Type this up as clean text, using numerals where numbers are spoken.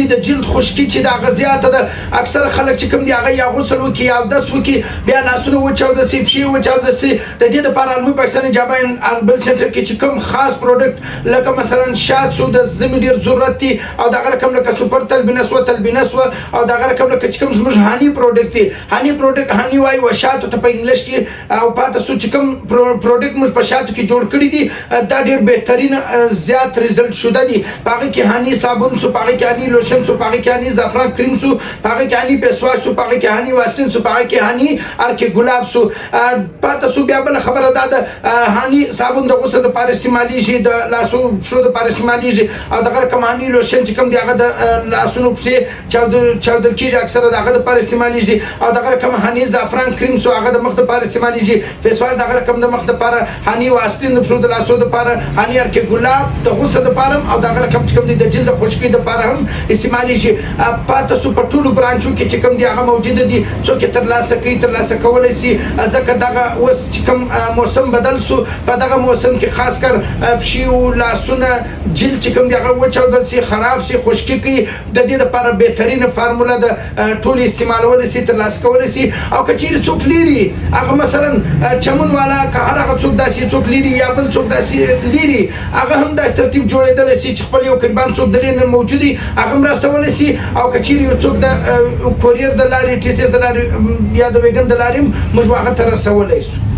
دی د جلد خشکی چې د هغه زیاته ده اکثر خلک چې کوم دي هغه یا غسل وکړي یا اودس وکړي بیا لاسونه وچاودسي پښې وچاودسي د دې دپاره علمي پاکستاني جاباین بل سنټر کې چې کوم خاص پروډکټ لکه مثلا شات سو د زمي ډېر ضرورت دي او دغه رقم لکه سوپر تلبینس و تلبینس و او دغه رقم لکه چې کوم زموږ هاني پروډکټ دي هاني پروډکټ هاني وایي و شاتو ته په انګلیش کې او پاته سو چې کوم پروډکټ موږ په شاتو کې جوړ کړي دي دا ډېر بهترین زیات ریزلټ شوده دي په هغې کې هاني صابون سو په هغې کې هاني لوشن سو په هغې کې هاني زعفران کریم سو په هغې کې هاني پیسواش سو په هغې کې هاني واسلین سو په هغې کې هاني ارکې ګلاب سو پاته سو بیا بله خبره دا ده هاني صابون د غسل دپاره استعمالیږي د لاسو پښو دپاره استعمالیږي او دغه رقم هاني لوشن چې کوم دی هغه د لاسونو پسې چاودل کېږي اکثره د هغه دپاره استعمالیږي او دغه رقم هاني زعفران کریم سو هغه د مخ دپاره استعمالیږي فیسواش دغه رقم د مخ دپاره هاني واسلین د پښو د لاسو دپاره هاني ارکې ګلاب د غسل دپاره او دغه رقم چې کوم دی د جلد خشکۍ دپاره هم استعمالیږي پاته سو په ټولو برانچو کې چې کوم دی هغه موجوده دي څوک یې ترلاسه کوي ترلاسه کولی سي ځکه دغه اوس چې کوم موسم بدل سو په دغه موسم کې خاص کر پښې لاسونه جلد چې کوم دی هغه وچاودل سي خراب سي خشکي کوي د دې دپاره بهترینه فارموله ده ټول استعمالولی سي ترلاسه کولی سي او که چیرې څوک لري هغه مثلا چمن والا که هر هغه څوک داسې څوک لري یا بل څوک داسې لري هغه هم داسې ترتیب جوړېدلی سي چې خپل یو قربان څوک د دې نه موجود وي هغه هم راستولی سي او که چیرې یو څوک د کوریر د لارې ټي سي د لارې یا د ویګن د لارې هم موږ هغه ته رسولی سو